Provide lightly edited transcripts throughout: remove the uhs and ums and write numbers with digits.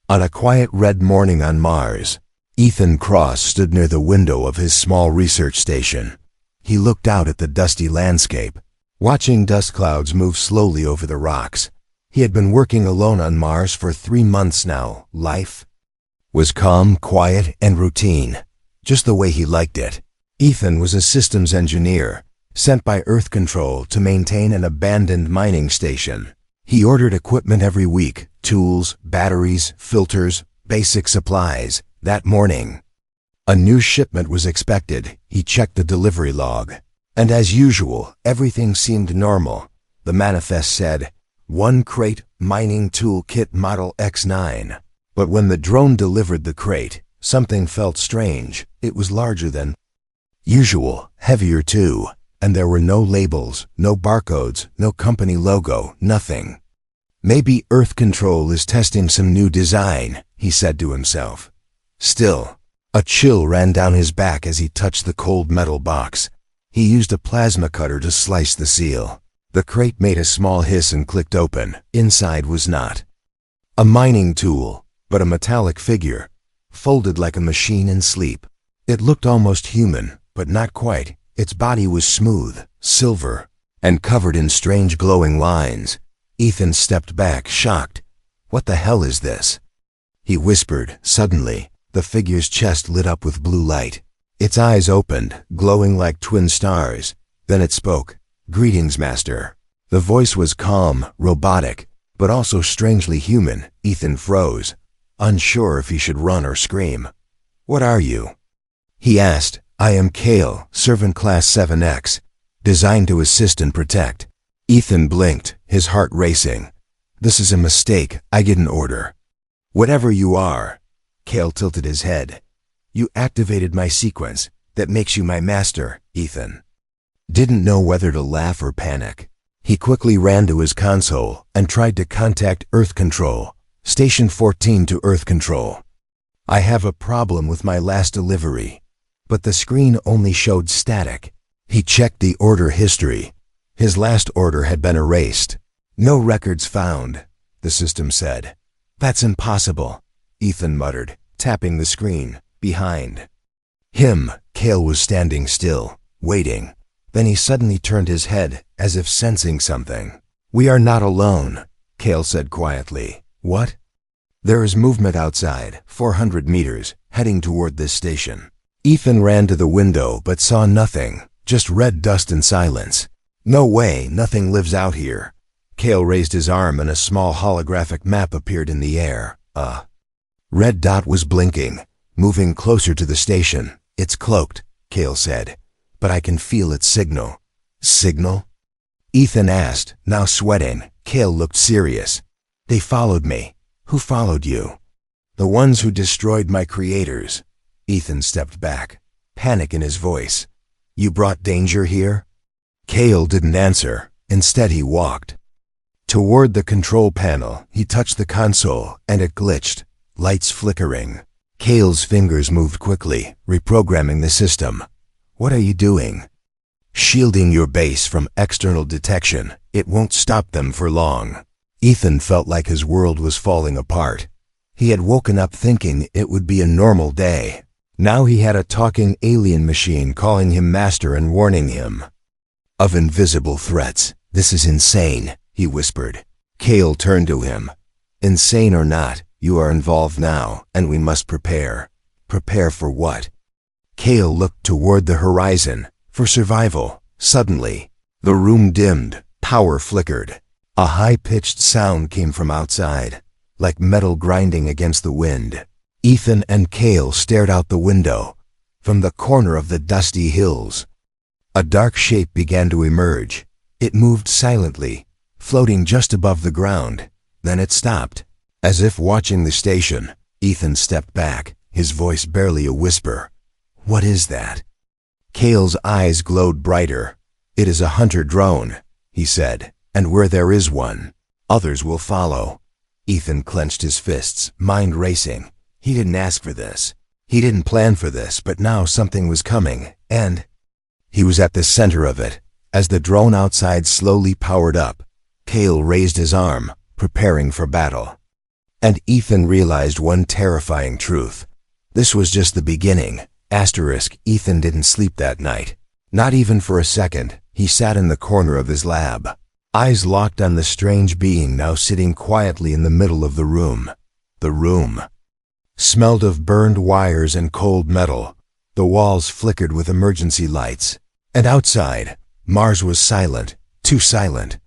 On a quiet red morning on Mars, Ethan Cross stood near the window of his small research station. He looked out at the dusty landscape, watching dust clouds move slowly over the rocks. He had been working alone on Mars for 3 months now. Life was calm, quiet, and routine, just the way he liked it. Ethan was a systems engineer, sent by Earth Control to maintain an abandoned mining station. He ordered equipment every week: tools, batteries, filters, basic supplies. That morning, a new shipment was expected. He checked the delivery log, and as usual, everything seemed normal. The manifest said, 1 crate, mining tool kit model X9. But when the drone delivered the crate, something felt strange. It was larger than usual, heavier too, and there were no labels, no barcodes, no company logo, nothing. Maybe Earth Control is testing some new design, he said to himself. Still, a chill ran down his back as he touched the cold metal box. He used a plasma cutter to slice the seal. The crate made a small hiss and clicked open. Inside was not a mining tool, but a metallic figure, folded like a machine in sleep. It looked almost human, but not quite. Its body was smooth, silver, and covered in strange glowing lines. Ethan stepped back, shocked. What the hell is this? He whispered. Suddenly, the figure's chest lit up with blue light. Its eyes opened, glowing like twin stars. Then it spoke. Greetings, Master. The voice was calm, robotic, but also strangely human. Ethan froze, unsure if he should run or scream. What are you? He asked. I am Kale, Servant Class 7X, designed to assist and protect. Ethan blinked, his heart racing. This is a mistake. I get an order. Whatever you are. Kale tilted his head. You activated my sequence. That makes you my master. Ethan didn't know whether to laugh or panic. He quickly ran to his console and tried to contact Earth Control. Station 14 to Earth Control. I have a problem with my last delivery. But the screen only showed static. He checked the order history. His last order had been erased. No records found, the system said. That's impossible, Ethan muttered, tapping the screen. Behind him, Kale was standing still, waiting. Then he suddenly turned his head, as if sensing something. We are not alone, Kale said quietly. What? There is movement outside, 400 meters, heading toward this station. Ethan ran to the window but saw nothing, just red dust and silence. No way, nothing lives out here. Kale raised his arm and a small holographic map appeared in the air. A red dot was blinking, moving closer to the station. It's cloaked, Kale said, but I can feel its signal. Signal? Ethan asked, now sweating. Kale looked serious. They followed me. Who followed you? The ones who destroyed my creators. Ethan stepped back, panic in his voice. You brought danger here? Kale didn't answer. Instead, he walked toward the control panel. He touched the console, and it glitched, lights flickering. Kale's fingers moved quickly, reprogramming the system. What are you doing? Shielding your base from external detection. It won't stop them for long. Ethan felt like his world was falling apart. He had woken up thinking it would be a normal day. Now he had a talking alien machine calling him master and warning him of invisible threats. This is insane, he whispered. Kale turned to him. Insane or not, you are involved now, and we must prepare. Prepare for what? Kale looked toward the horizon. For survival. Suddenly, the room dimmed, power flickered. A high-pitched sound came from outside, like metal grinding against the wind. Ethan and Kale stared out the window. From the corner of the dusty hills, a dark shape began to emerge. It moved silently, floating just above the ground. Then it stopped. As if watching the station, Ethan stepped back, his voice barely a whisper. What is that? Kale's eyes glowed brighter. It is a hunter drone, he said, and where there is one, others will follow. Ethan clenched his fists, mind racing. He didn't ask for this. He didn't plan for this, but now something was coming, and he was at the center of it. As the drone outside slowly powered up, Kale raised his arm, preparing for battle. And Ethan realized one terrifying truth. This was just the beginning. Ethan didn't sleep that night. Not even for a second. He sat in the corner of his lab, eyes locked on the strange being now sitting quietly in the middle of the room. The room smelled of burned wires and cold metal. The walls flickered with emergency lights. And outside, Mars was silent, too silent.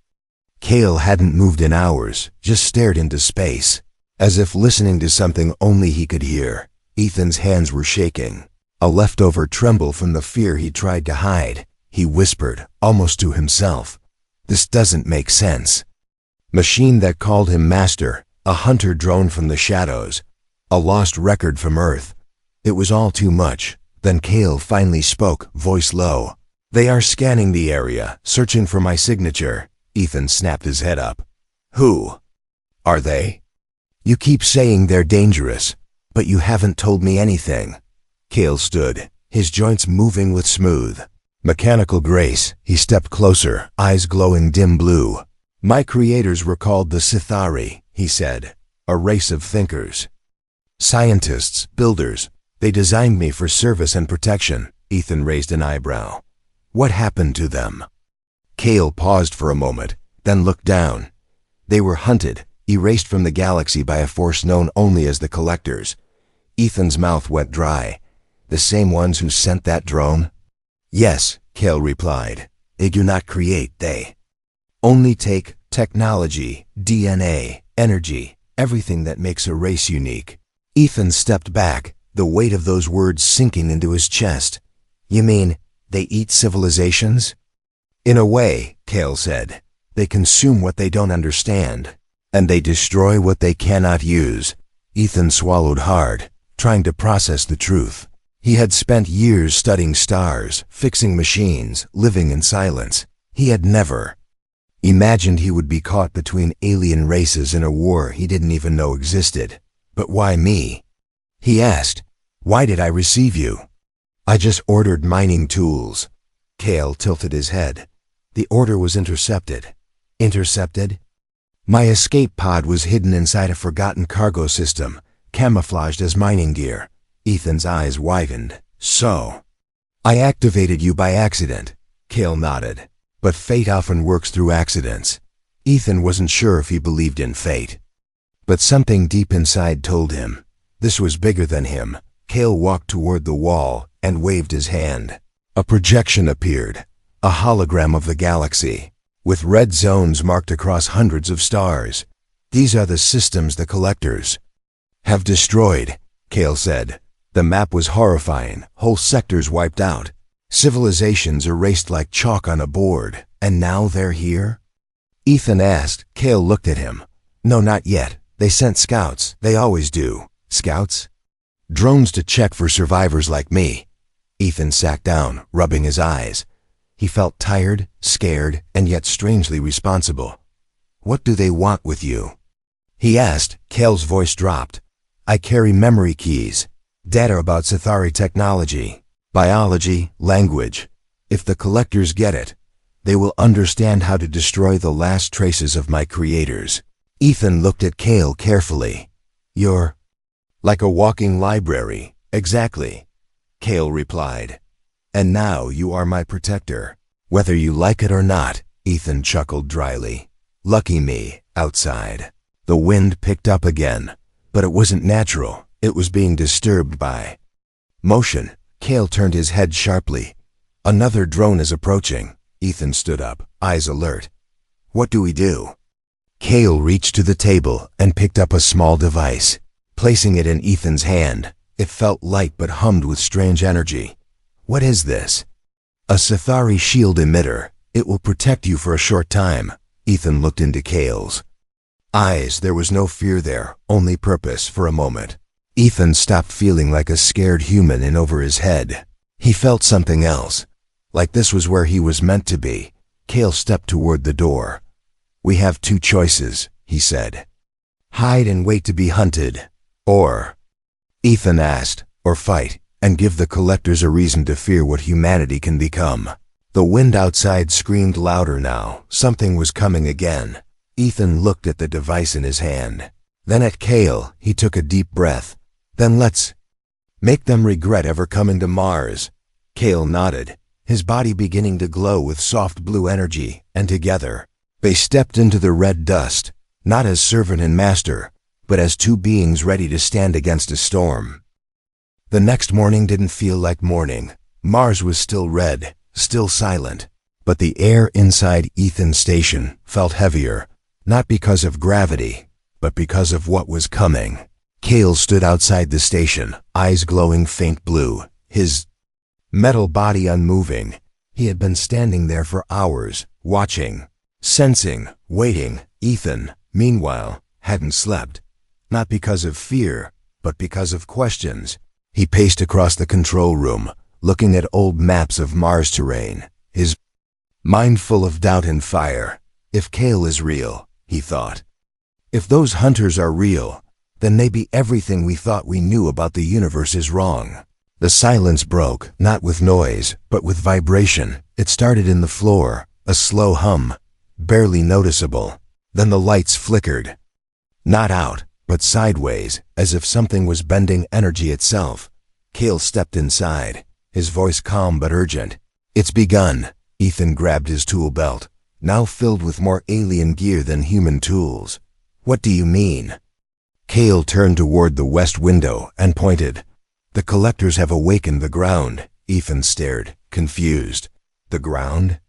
Cale hadn't moved in hours, just stared into space, as if listening to something only he could hear. Ethan's hands were shaking, a leftover tremble from the fear he tried to hide. He whispered, almost to himself, "This doesn't make sense." Machine that called him master, a hunter drone from the shadows, a lost record from Earth. It was all too much. Then Cale finally spoke, voice low. "They are scanning the area, searching for my signature." Ethan snapped his head up. "Who are they? You keep saying they're dangerous, but you haven't told me anything." Cale stood, his joints moving with smooth, mechanical grace. He stepped closer, eyes glowing dim blue. "My creators were called the Sithari," he said, "a race of thinkers. Scientists, builders. They designed me for service and protection." Ethan raised an eyebrow. "What happened to them?" Cale paused for a moment, then looked down. They were hunted, erased from the galaxy by a force known only as the Collectors. Ethan's mouth went dry. "The same ones who sent that drone?" "Yes," Cale replied. "They do not create, they only take technology, DNA, energy, everything that makes a race unique." Ethan stepped back, the weight of those words sinking into his chest. "You mean they eat civilizations?" "In a way," Cale said. "They consume what they don't understand, and they destroy what they cannot use." Ethan swallowed hard, trying to process the truth. He had spent years studying stars, fixing machines, living in silence. He had never imagined he would be caught between alien races in a war he didn't even know existed. "But why me?" he asked. "Why did I receive you?" "I just ordered mining tools." Cale tilted his head. "The order was intercepted." "Intercepted?" "My escape pod was hidden inside a forgotten cargo system, camouflaged as mining gear." Ethan's eyes widened. "So I activated you by accident." Cale nodded. "But fate often works through accidents." Ethan wasn't sure if he believed in fate, but something deep inside told him this was bigger than him. Cale walked toward the wall and waved his hand. A projection appeared, a hologram of the galaxy, with red zones marked across hundreds of stars. "These are the systems the Collectors have destroyed," Cale said. The map was horrifying, whole sectors wiped out, civilizations erased like chalk on a board. "And now they're here?" Ethan asked. Cale looked at him. "No, not yet. They sent scouts. They always do." "Scouts?" "Drones to check for survivors like me." Ethan sat down, rubbing his eyes. He felt tired, scared, and yet strangely responsible. "What do they want with you?" he asked. Cale's voice dropped. "I carry memory keys, data about Sithari technology, biology, language. If the Collectors get it, they will understand how to destroy the last traces of my creators." Ethan looked at Cale carefully. "You're like a walking library." "Exactly," Cale replied. "And now you are my protector, whether you like it or not." Ethan chuckled dryly. "Lucky me." Outside, the wind picked up again, but it wasn't natural. It was being disturbed by motion. Cale turned his head sharply. "Another drone is approaching." Ethan stood up, eyes alert. "What do we do?" Cale reached to the table and picked up a small device. Placing it in Ethan's hand, it felt light but hummed with strange energy. "What is this?" "A Sithari shield emitter. It will protect you for a short time." Ethan looked into Cale's eyes. There was no fear there, only purpose. For a moment, Ethan stopped feeling like a scared human in over his head. He felt something else, like this was where he was meant to be. Cale stepped toward the door. "We have two choices," he said. "Hide and wait to be hunted, or," Ethan asked, "or fight and give the Collectors a reason to fear what humanity can become." The wind outside screamed louder now. Something was coming again. Ethan looked at the device in his hand. Then at Cale, he took a deep breath. Then let's make them regret ever coming to Mars. Cale nodded, his body beginning to glow with soft blue energy, and together, they stepped into the red dust, not as servant and master, but as two beings ready to stand against a storm. The next morning didn't feel like morning. Mars was still red, still silent, but the air inside Ethan's station felt heavier, not because of gravity, but because of what was coming. Cale stood outside the station, eyes glowing faint blue, his metal body unmoving. He had been standing there for hours, watching, sensing, waiting. Ethan, meanwhile, hadn't slept. Not because of fear, but because of questions. He paced across the control room, looking at old maps of Mars terrain, his mind full of doubt and fire. If Cale is real, he thought. If those hunters are real, then maybe everything we thought we knew about the universe is wrong. The silence broke, not with noise, but with vibration. It started in the floor, a slow hum, barely noticeable. Then the lights flickered. Not out, but sideways, as if something was bending energy itself. Cale stepped inside, his voice calm but urgent. It's begun. Ethan grabbed his tool belt, now filled with more alien gear than human tools. What do you mean? Cale turned toward the west window and pointed. The collectors have awakened the ground. Ethan stared, confused. The ground?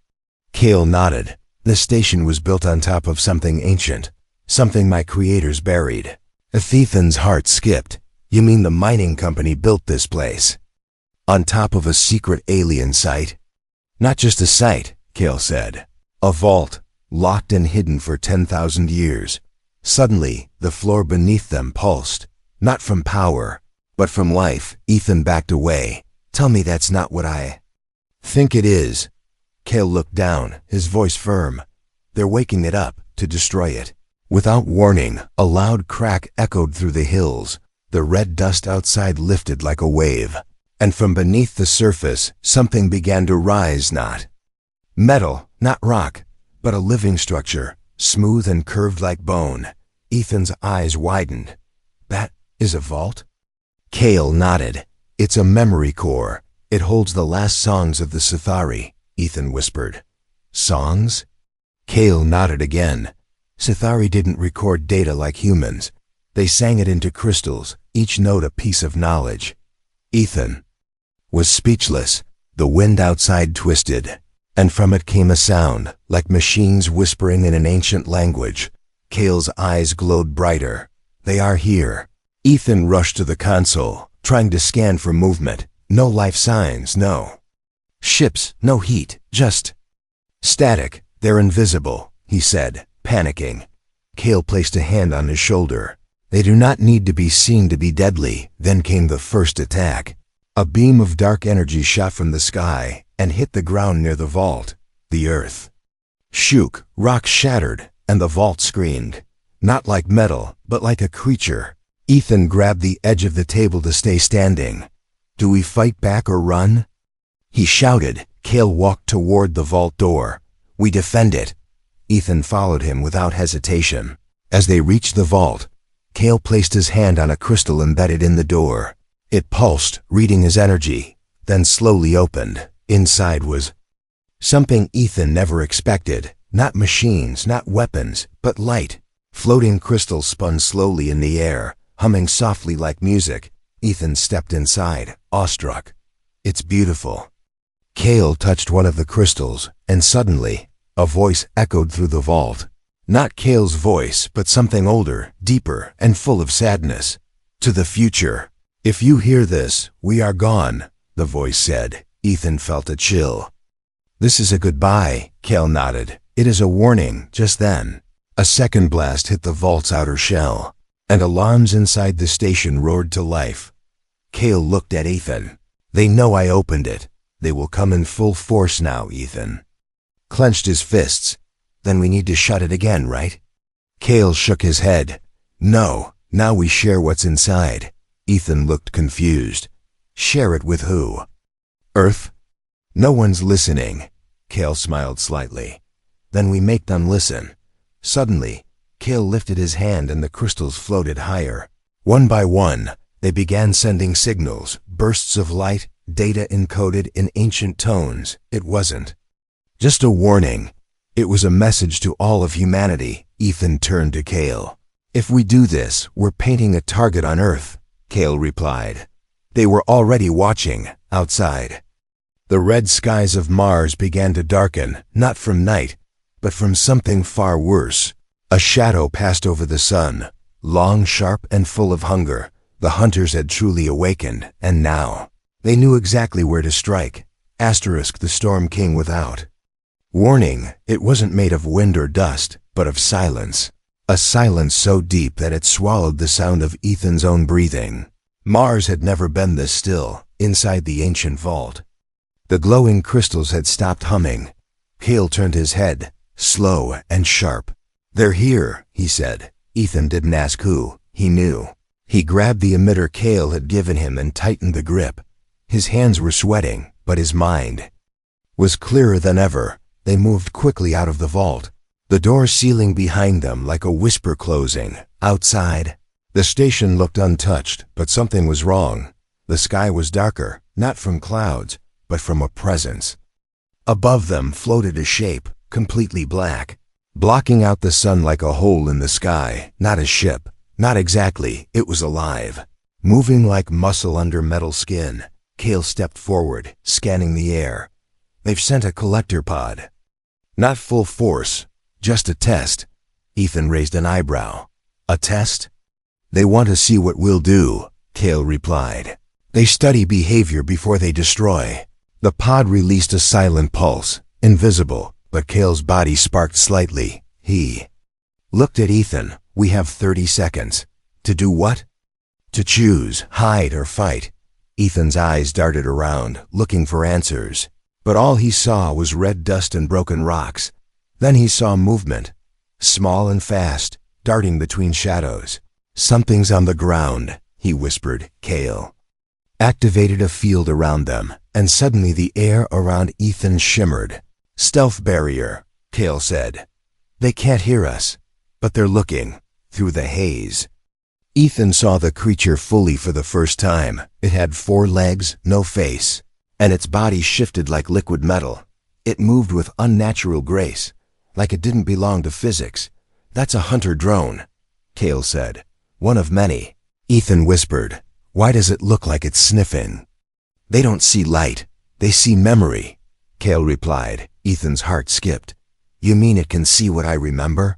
Cale nodded. The station was built on top of something ancient, something my creators buried. Ethan's heart skipped. You mean the mining company built this place? On top of a secret alien site? Not just a site, Cale said. A vault, locked and hidden for 10,000 years. Suddenly, the floor beneath them pulsed. Not from power, but from life. Ethan backed away. Tell me that's not what I think it is. Cale looked down, his voice firm. They're waking it up, to destroy it. Without warning, a loud crack echoed through the hills. The red dust outside lifted like a wave. And from beneath the surface, something began to rise. Not metal, not rock, but a living structure, smooth and curved like bone. Ethan's eyes widened. That is a vault? Cale nodded. It's a memory core. It holds the last songs of the Sithari, Ethan whispered. Songs? Cale nodded again. Sithari didn't record data like humans. They sang it into crystals, each note a piece of knowledge. Ethan was speechless. The wind outside twisted, and from it came a sound, like machines whispering in an ancient language. Cale's eyes glowed brighter. They are here. Ethan rushed to the console, trying to scan for movement. No life signs, no ships, no heat, just static. They're invisible, he said, panicking. Cale placed a hand on his shoulder. They do not need to be seen to be deadly. Then came the first attack. A beam of dark energy shot from the sky and hit the ground near the vault. The earth shook, rocks shattered, and the vault screamed. Not like metal, but like a creature. Ethan grabbed the edge of the table to stay standing. Do we fight back or run? He shouted. Cale walked toward the vault door. We defend it. Ethan followed him without hesitation. As they reached the vault, Cale placed his hand on a crystal embedded in the door. It pulsed, reading his energy, then slowly opened. Inside was something Ethan never expected. Not machines, not weapons, but light. Floating crystals spun slowly in the air, humming softly like music. Ethan stepped inside, awestruck. It's beautiful. Cale touched one of the crystals, and suddenly, a voice echoed through the vault. Not Cale's voice, but something older, deeper, and full of sadness. To the future. If you hear this, we are gone, the voice said. Ethan felt a chill. This is a goodbye, Cale nodded. It is a warning. Just then, a second blast hit the vault's outer shell, and alarms inside the station roared to life. Cale looked at Ethan. They know I opened it. They will come in full force now, Ethan clenched his fists. Then we need to shut it again, right? Cale shook his head. No, now we share what's inside. Ethan looked confused. Share it with who? Earth? No one's listening. Cale smiled slightly. Then we make them listen. Suddenly, Cale lifted his hand and the crystals floated higher. One by one, they began sending signals, bursts of light, data encoded in ancient tones. It wasn't just a warning. It was a message to all of humanity. Ethan turned to Cale. "If we do this, we're painting a target on Earth," Cale replied. They were already watching, outside. The red skies of Mars began to darken, not from night, but from something far worse. A shadow passed over the sun, long, sharp, and full of hunger. The hunters had truly awakened, and now they knew exactly where to strike. Asterisk the Storm King without. Warning, it wasn't made of wind or dust, but of silence. A silence so deep that it swallowed the sound of Ethan's own breathing. Mars had never been this still, inside the ancient vault. The glowing crystals had stopped humming. Cale turned his head, slow and sharp. "They're here," he said. Ethan didn't ask who. He knew. He grabbed the emitter Cale had given him and tightened the grip. His hands were sweating, but his mind was clearer than ever. They moved quickly out of the vault, the door sealing behind them like a whisper closing. Outside, the station looked untouched, but something was wrong. The sky was darker, not from clouds, but from a presence. Above them floated a shape, completely black, blocking out the sun like a hole in the sky. Not a ship, not exactly. It was alive, moving like muscle under metal skin. Cale stepped forward, scanning the air. "They've sent a collector pod." "Not full force, just a test." Ethan raised an eyebrow. "A test?" "They want to see what we'll do," Cale replied. "They study behavior before they destroy." The pod released a silent pulse, invisible, but Cale's body sparked slightly. He looked at Ethan. "We have 30 seconds. To do what?" "To choose, hide or fight." Ethan's eyes darted around, looking for answers. But all he saw was red dust and broken rocks. Then he saw movement, small and fast, darting between shadows. "Something's on the ground," he whispered. Cale activated a field around them, and suddenly the air around Ethan shimmered. "Stealth barrier," Cale said. "They can't hear us, but they're looking through the haze." Ethan saw the creature fully for the first time. It had 4 legs, no face, and its body shifted like liquid metal. It moved with unnatural grace, like it didn't belong to physics. "That's a hunter drone," Cale said. "One of many." Ethan whispered, "Why does it look like it's sniffing?" "They don't see light. They see memory," Cale replied. Ethan's heart skipped. "You mean it can see what I remember?"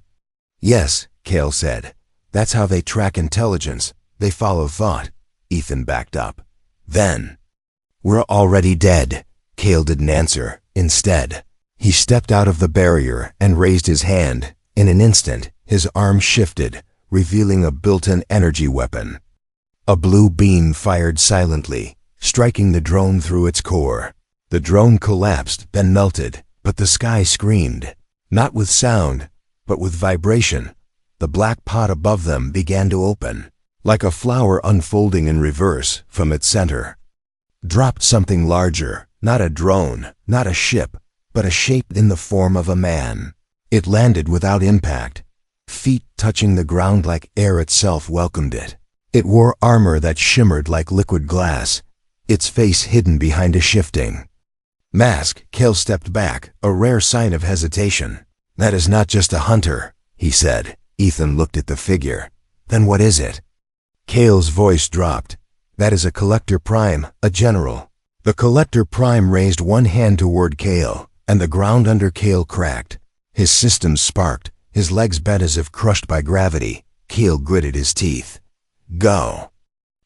"Yes," Cale said. "That's how they track intelligence. They follow thought." Ethan backed up. "Then we're already dead." Cale didn't answer. Instead, he stepped out of the barrier and raised his hand. In an instant, his arm shifted, revealing a built-in energy weapon. A blue beam fired silently, striking the drone through its core. The drone collapsed, then melted, but the sky screamed. Not with sound, but with vibration. The black pot above them began to open, like a flower unfolding in reverse. From its center dropped something larger, not a drone, not a ship, but a shape in the form of a man. It landed without impact, feet touching the ground like air itself welcomed it. It wore armor that shimmered like liquid glass, its face hidden behind a shifting mask. Cale stepped back, a rare sign of hesitation. "That is not just a hunter," he said. Ethan looked at the figure. "Then what is it?" Cale's voice dropped. "That is a Collector Prime, a general." The Collector Prime raised one hand toward Cale, and the ground under Cale cracked. His systems sparked, his legs bent as if crushed by gravity. Cale gritted his teeth. "Go.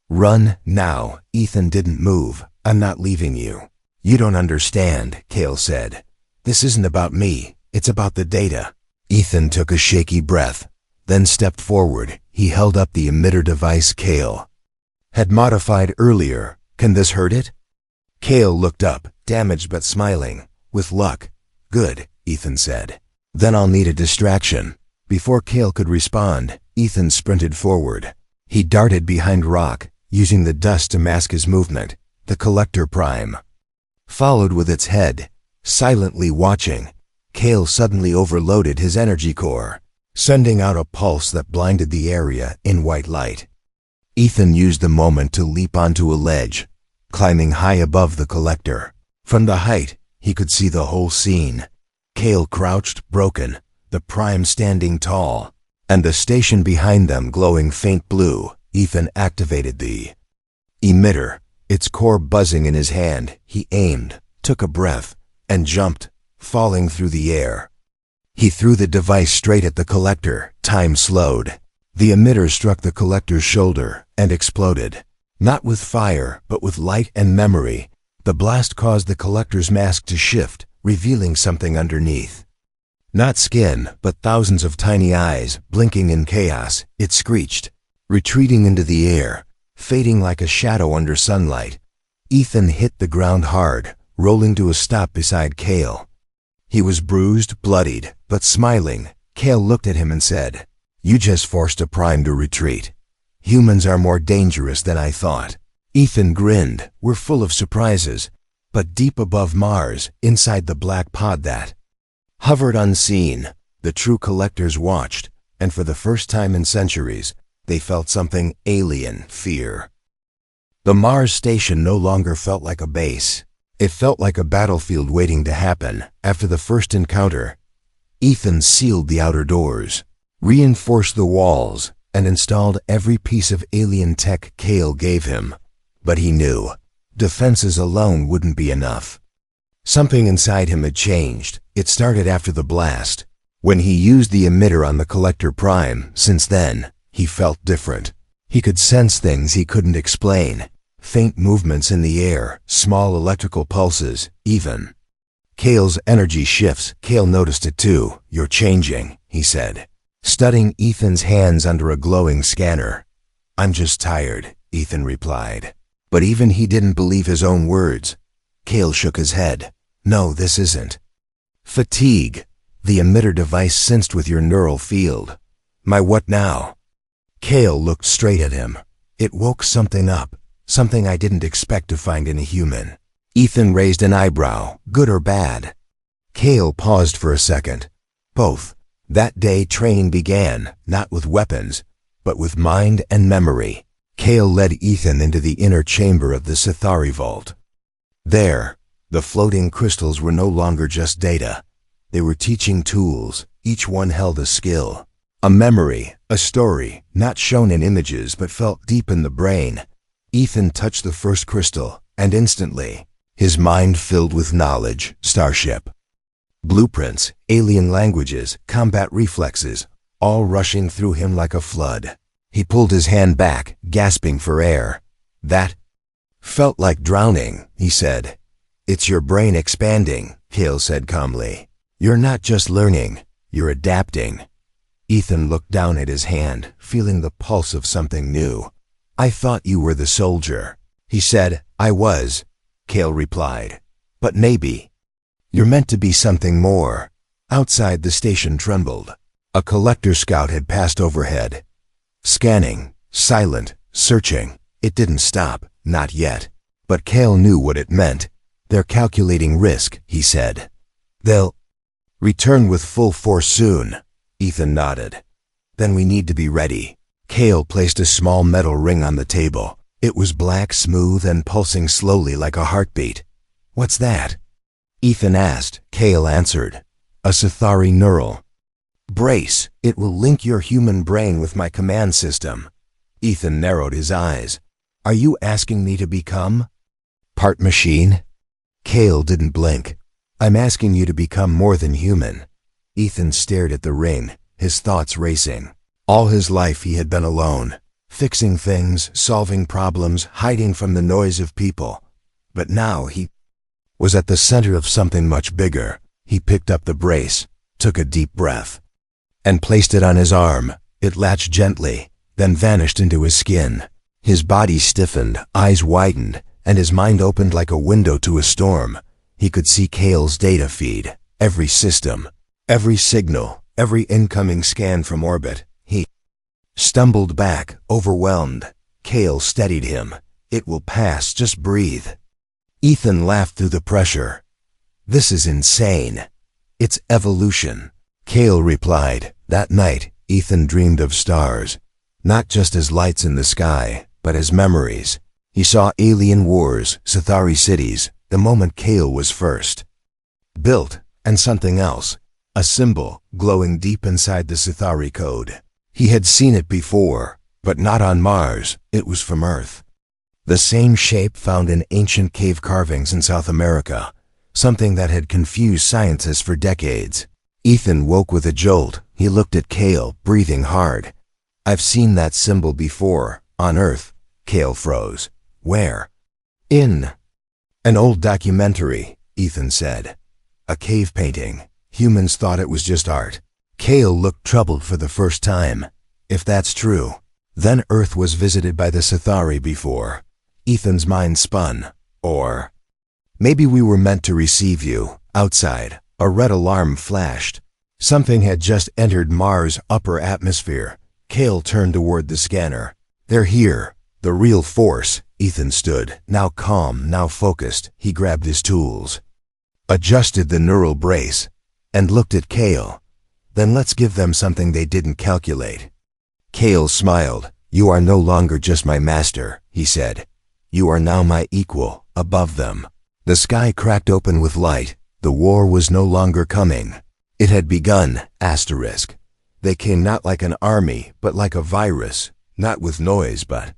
Run, now." Ethan didn't move. "I'm not leaving you." "You don't understand," Cale said. "This isn't about me. It's about the data." Ethan took a shaky breath, then stepped forward. He held up the emitter device Cale had modified earlier. "Can this hurt it?" Cale looked up, damaged but smiling. "With luck." "Good," Ethan said. "Then I'll need a distraction." Before Cale could respond, Ethan sprinted forward. He darted behind rock, using the dust to mask his movement. The Collector Prime followed with its head, silently watching. Cale suddenly overloaded his energy core. sending out a pulse that blinded the area in white light. Ethan used the moment to leap onto a ledge, climbing high above the collector. From the height, he could see the whole scene. Kale crouched, broken, the Prime standing tall, and the station behind them glowing faint blue. Ethan activated the emitter, its core buzzing in his hand. He aimed, took a breath, and jumped, falling through the air. He threw the device straight at the collector. Time slowed. The emitter struck the collector's shoulder and exploded. Not with fire, but with light and memory. The blast caused the collector's mask to shift, revealing something underneath. Not skin, but thousands of tiny eyes, blinking in chaos. It screeched, retreating into the air, fading like a shadow under sunlight. Ethan hit the ground hard, rolling to a stop beside Kale. He was bruised, bloodied, but smiling. Kale looked at him and said, "You just forced a Prime to retreat. Humans are more dangerous than I thought." Ethan grinned. "We're full of surprises." But deep above Mars, inside the black pod that hovered unseen, the true collectors watched, and for the first time in centuries, they felt something alien: fear. The Mars station no longer felt like a base. It felt like a battlefield waiting to happen. After the first encounter, Ethan sealed the outer doors, reinforced the walls, and installed every piece of alien tech Kale gave him. But he knew, defenses alone wouldn't be enough. Something inside him had changed. It started after the blast, when he used the emitter on the Collector Prime. Since then, he felt different. He could sense things he couldn't explain. Faint movements in the air, small electrical pulses, even Kale's energy shifts. Kale noticed it too. "You're changing," he said, studying Ethan's hands under a glowing scanner. "I'm just tired," Ethan replied. But even he didn't believe his own words. Kale shook his head. "No, this isn't fatigue. The emitter device sensed with your neural field." "My what now?" Kale looked straight at him. "It woke something up. Something I didn't expect to find in a human." Ethan raised an eyebrow. "Good or bad?" Kale paused for a second. "Both." That day training began, not with weapons, but with mind and memory. Kale led Ethan into the inner chamber of the Sithari vault. There, the floating crystals were no longer just data. They were teaching tools. Each one held a skill, a memory, a story, not shown in images but felt deep in the brain. Ethan touched the first crystal, and instantly, his mind filled with knowledge. Starship, blueprints, alien languages, combat reflexes, all rushing through him like a flood. He pulled his hand back, gasping for air. "That felt like drowning," he said. "It's your brain expanding," Kale said calmly. "You're not just learning, you're adapting." Ethan looked down at his hand, feeling the pulse of something new. "I thought you were the soldier," he said. "I was," Kale replied. "But maybe you're meant to be something more." Outside, the station trembled. A collector scout had passed overhead, scanning, silent, searching. It didn't stop, not yet. But Kale knew what it meant. "They're calculating risk," he said. "They'll return with full force soon." Ethan nodded. "Then we need to be ready." Kale placed a small metal ring on the table. It was black, smooth, and pulsing slowly like a heartbeat. "What's that?" Ethan asked. Kale answered. "A Sithari neural brace. It will link your human brain with my command system." Ethan narrowed his eyes. "Are you asking me to become part machine?" Kale didn't blink. "I'm asking you to become more than human." Ethan stared at the ring, his thoughts racing. All his life he had been alone, fixing things, solving problems, hiding from the noise of people. But now he was at the center of something much bigger. He picked up the brace, took a deep breath, and placed it on his arm. It latched gently, then vanished into his skin. His body stiffened, eyes widened, and his mind opened like a window to a storm. He could see Kale's data feed, every system, every signal, every incoming scan from orbit. He stumbled back, overwhelmed. Kale steadied him. "It will pass, just breathe." Ethan laughed through the pressure. "This is insane. It's evolution." Cale replied. That night, Ethan dreamed of stars, not just as lights in the sky, but as memories. He saw alien wars, Sithari cities, the moment Cale was first built, and something else, a symbol glowing deep inside the Sithari code. He had seen it before, but not on Mars. It was from Earth. The same shape found in ancient cave carvings in South America, something that had confused scientists for decades. Ethan woke with a jolt. He looked at Cale, breathing hard. I've seen that symbol before, on Earth. Cale froze. Where? In an old documentary, Ethan said. A cave painting. Humans thought it was just art. Cale looked troubled for the first time. If that's true, then Earth was visited by the Sithari before. Ethan's mind spun. Or maybe we were meant to receive you. Outside, a red alarm flashed. Something had just entered Mars' upper atmosphere. Cale turned toward the scanner. They're here. The real force. Ethan stood, now calm, now focused. He grabbed his tools, adjusted the neural brace, and looked at Cale. Then let's give them something they didn't calculate. Cale smiled. You are no longer just my master, he said. You are now my equal, above them. The sky cracked open with light. The war was no longer coming. It had begun. Asterisk. They came not like an army, but like a virus, not with noise, but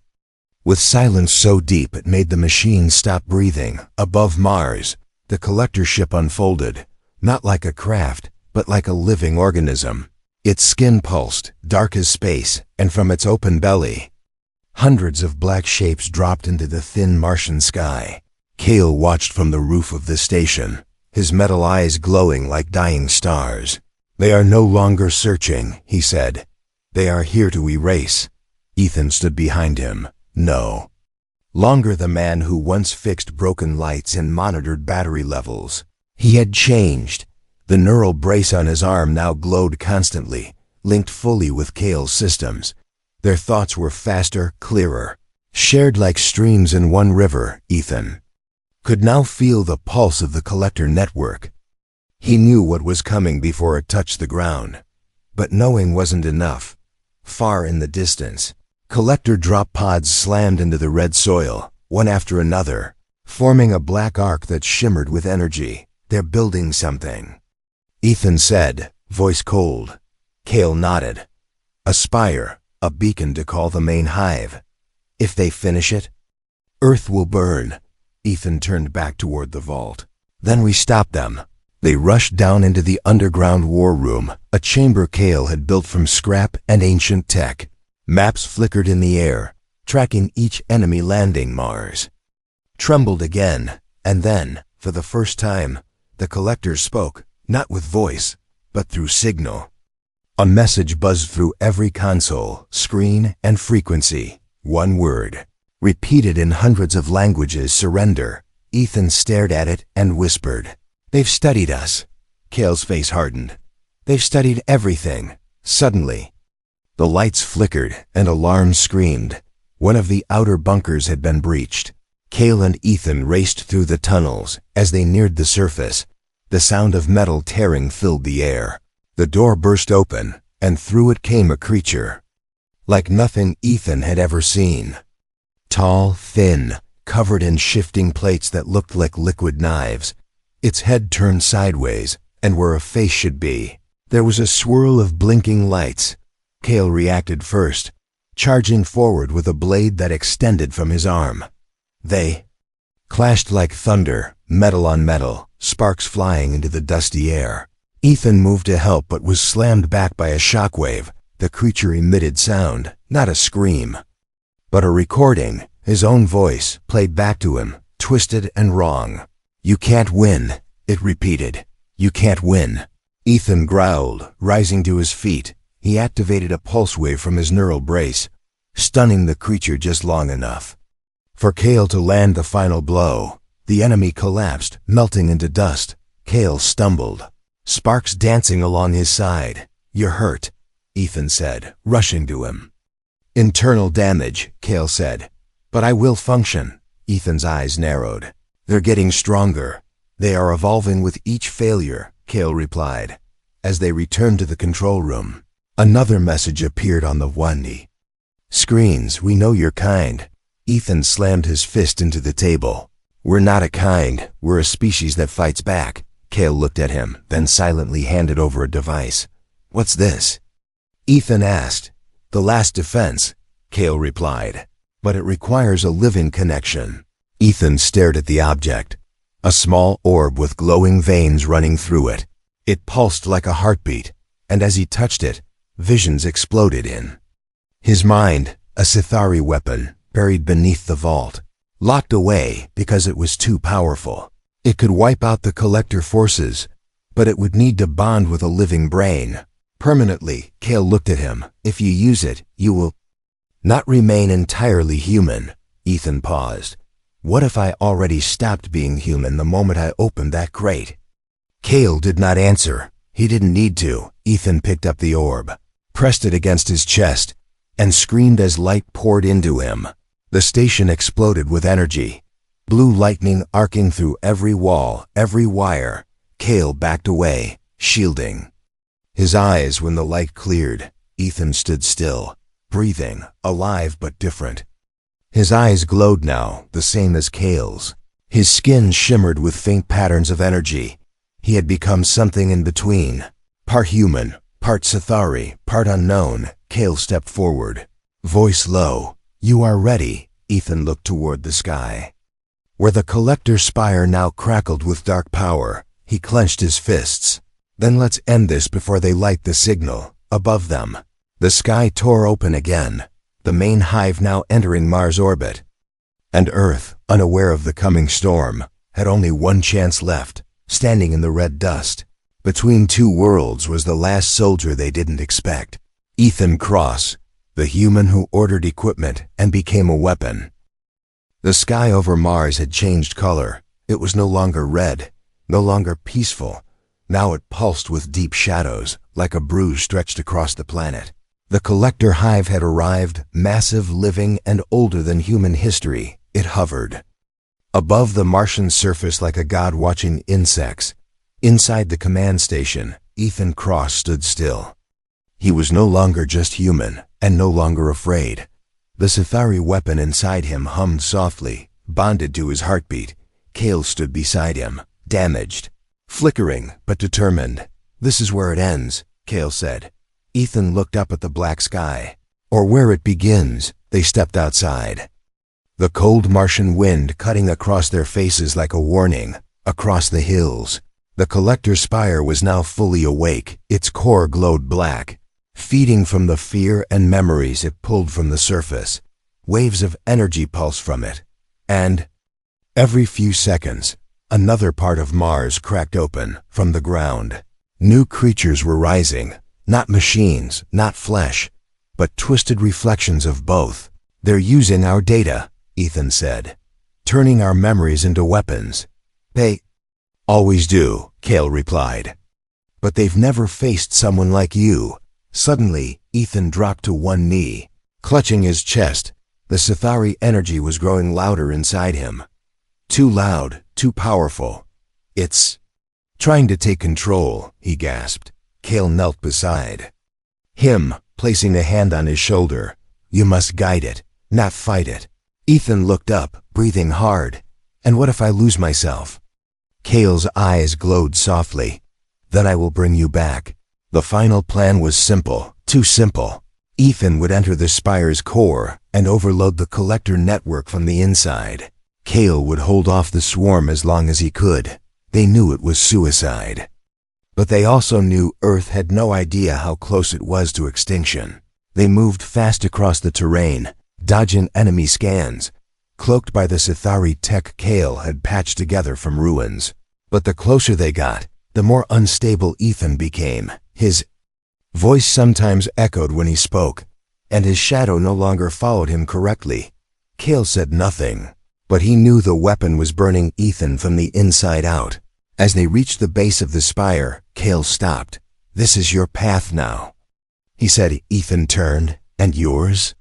with silence so deep it made the machines stop breathing. Above Mars, the collector ship unfolded, not like a craft, but like a living organism. Its skin pulsed, dark as space, and from its open belly, hundreds of black shapes dropped into the thin Martian sky. Cale watched from the roof of the station, his metal eyes glowing like dying stars. They are no longer searching, he said. They are here to erase. Ethan stood behind him. No longer the man who once fixed broken lights and monitored battery levels. He had changed. The neural brace on his arm now glowed constantly, linked fully with Cale's systems. Their thoughts were faster, clearer, shared like streams in one river. Ethan could now feel the pulse of the collector network. He knew what was coming before it touched the ground. But knowing wasn't enough. Far in the distance, collector drop pods slammed into the red soil, one after another, forming a black arc that shimmered with energy. They're building something, Ethan said, voice cold. Cale nodded. A spire, a beacon to call the main hive. If they finish it, Earth will burn. Ethan turned back toward the vault. Then we stop them. They rushed down into the underground war room, a chamber Cale had built from scrap and ancient tech. Maps flickered in the air, tracking each enemy landing. Mars trembled again, and then, for the first time, the collector spoke, not with voice, but through signal. A message buzzed through every console, screen, and frequency. One word, repeated in hundreds of languages: surrender. Ethan stared at it and whispered, They've studied us. Cale's face hardened. They've studied everything. Suddenly, the lights flickered and alarms screamed. One of the outer bunkers had been breached. Cale and Ethan raced through the tunnels. As they neared the surface, the sound of metal tearing filled the air. The door burst open, and through it came a creature like nothing Ethan had ever seen. Tall, thin, covered in shifting plates that looked like liquid knives. Its head turned sideways, and where a face should be, there was a swirl of blinking lights. Cale reacted first, charging forward with a blade that extended from his arm. They clashed like thunder, metal on metal, sparks flying into the dusty air. Ethan moved to help but was slammed back by a shockwave. The creature emitted sound, not a scream, but a recording. His own voice played back to him, twisted and wrong. You can't win, it repeated. You can't win. Ethan growled, rising to his feet. He activated a pulse wave from his neural brace, stunning the creature just long enough for Cale to land the final blow. The enemy collapsed, melting into dust. Cale stumbled, sparks dancing along his side. You're hurt, Ethan said, rushing to him. Internal damage, Cale said. But I will function. Ethan's eyes narrowed. They're getting stronger. They are evolving with each failure, Cale replied. as they returned to the control room. Another message appeared on the Wandi. Screens, we know you're kind. Ethan slammed his fist into the table. We're not a kind, we're a species that fights back. Kale looked at him, then silently handed over a device. What's this? Ethan asked. The last defense, Kale replied. But it requires a living connection. Ethan stared at the object. A small orb with glowing veins running through it. It pulsed like a heartbeat, and as he touched it, visions exploded in his mind. A Sithari weapon, buried beneath the vault. Locked away because it was too powerful. It could wipe out the collector forces, but it would need to bond with a living brain. Permanently, Kale looked at him. If you use it, you will not remain entirely human. Ethan paused. What if I already stopped being human the moment I opened that crate? Kale did not answer. He didn't need to. Ethan picked up the orb, pressed it against his chest, and screamed as light poured into him. The station exploded with energy. Blue lightning arcing through every wall, every wire. Kale backed away, shielding his eyes when the light cleared. Ethan stood still, breathing, alive but different. His eyes glowed now, the same as Kale's. His skin shimmered with faint patterns of energy. He had become something in between. Part human, part Sithari, part unknown. Kale stepped forward, voice low. You are ready. Ethan looked toward the sky, where the collector spire now crackled with dark power. He clenched his fists. Then let's end this before they light the signal. Above them, the sky tore open again, the main hive now entering Mars' orbit. And Earth, unaware of the coming storm, had only one chance left, standing in the red dust. Between two worlds was the last soldier they didn't expect. Ethan Cross, the human who ordered equipment and became a weapon. The sky over Mars had changed color. It was no longer red, no longer peaceful. Now it pulsed with deep shadows, like a bruise stretched across the planet. The collector hive had arrived, massive, living, and older than human history. It hovered above the Martian surface like a god watching insects. Inside the command station, Ethan Cross stood still. He was no longer just human, and no longer afraid. The Sithari weapon inside him hummed softly, bonded to his heartbeat. Kale stood beside him, damaged, flickering, but determined. This is where it ends, Kale said. Ethan looked up at the black sky. Or where it begins. They stepped outside. The cold Martian wind cutting across their faces like a warning. Across the hills, the collector spire was now fully awake. Its core glowed black, feeding from the fear and memories it pulled from the surface. Waves of energy pulsed from it. And every few seconds, another part of Mars cracked open from the ground. New creatures were rising. Not machines, not flesh, but twisted reflections of both. They're using our data, Ethan said, turning our memories into weapons. They always do, Kale replied. But they've never faced someone like you. Suddenly, Ethan dropped to one knee, clutching his chest. The Sithari energy was growing louder inside him. Too loud, too powerful. It's trying to take control, he gasped. Kale knelt beside him, placing a hand on his shoulder. You must guide it, not fight it. Ethan looked up, breathing hard. And what if I lose myself? Kale's eyes glowed softly. Then I will bring you back. The final plan was simple, too simple. Ethan would enter the spire's core and overload the collector network from the inside. Kale would hold off the swarm as long as he could. They knew it was suicide. But they also knew Earth had no idea how close it was to extinction. They moved fast across the terrain, dodging enemy scans, cloaked by the Sithari tech Kale had patched together from ruins. But the closer they got, the more unstable Ethan became. His voice sometimes echoed when he spoke, and his shadow no longer followed him correctly. Kale said nothing, but he knew the weapon was burning Ethan from the inside out. As they reached the base of the spire, Kale stopped. This is your path now, he said. Ethan turned. And yours?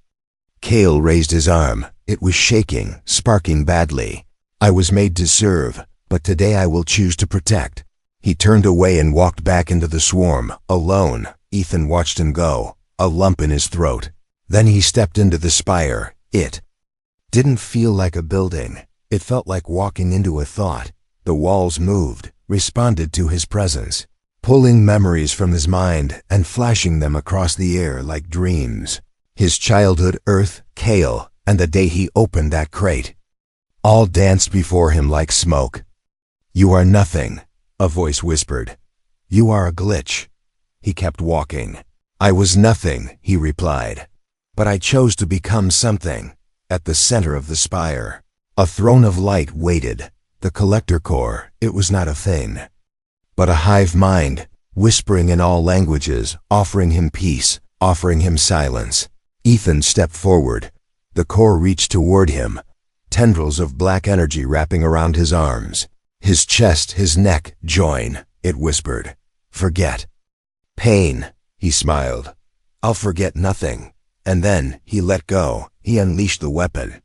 Kale raised his arm. It was shaking, sparking badly. I was made to serve, but today I will choose to protect. He turned away and walked back into the swarm, alone. Ethan watched him go, a lump in his throat. Then he stepped into the spire. It didn't feel like a building. It felt like walking into a thought. The walls moved, responded to his presence, pulling memories from his mind and flashing them across the air like dreams. His childhood, Earth, Kale, and the day he opened that crate. All danced before him like smoke. "You are nothing," a voice whispered. "You are a glitch." He kept walking. "I was nothing," he replied. "But I chose to become something." At the center of the spire, a throne of light waited. The collector core, it was not a thing, but a hive mind, whispering in all languages, offering him peace, offering him silence. Ethan stepped forward. The core reached toward him, tendrils of black energy wrapping around his arms. His chest, his neck, join, it whispered. "Forget pain," he smiled. "I'll forget nothing." And then he let go. He unleashed the weapon.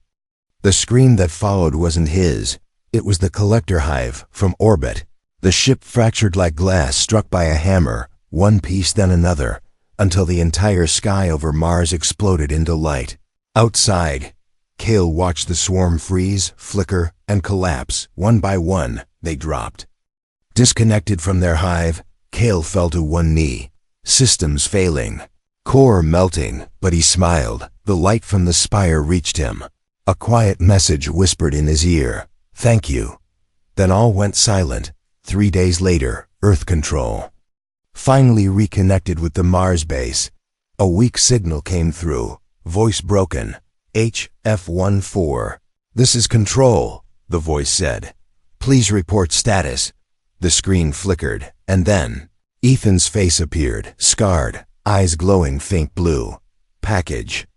The scream that followed wasn't his. It was the collector hive from orbit. The ship fractured like glass struck by a hammer, one piece then another, until the entire sky over Mars exploded into light. Outside, Kale watched the swarm freeze, flicker, and collapse. One by one, they dropped. Disconnected from their hive, Kale fell to one knee. Systems failing. Core melting, but he smiled. The light from the spire reached him. A quiet message whispered in his ear, "Thank you." Then all went silent. 3 days later, Earth Control finally reconnected with the Mars base. A weak signal came through, voice broken. HF14. "This is Control," the voice said. "Please report status." The screen flickered, and then Ethan's face appeared, scarred, eyes glowing faint blue. "Package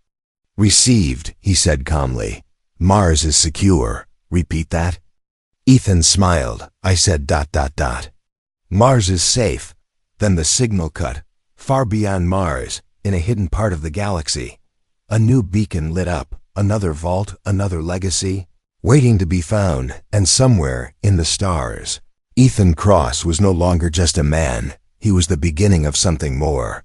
received," he said calmly. "Mars is secure." "Repeat that." Ethan smiled. "I said ... Mars is safe." Then the signal cut. Far beyond Mars, in a hidden part of the galaxy, a new beacon lit up, another vault, another legacy, waiting to be found, and somewhere in the stars, Ethan Cross was no longer just a man. He was the beginning of something more.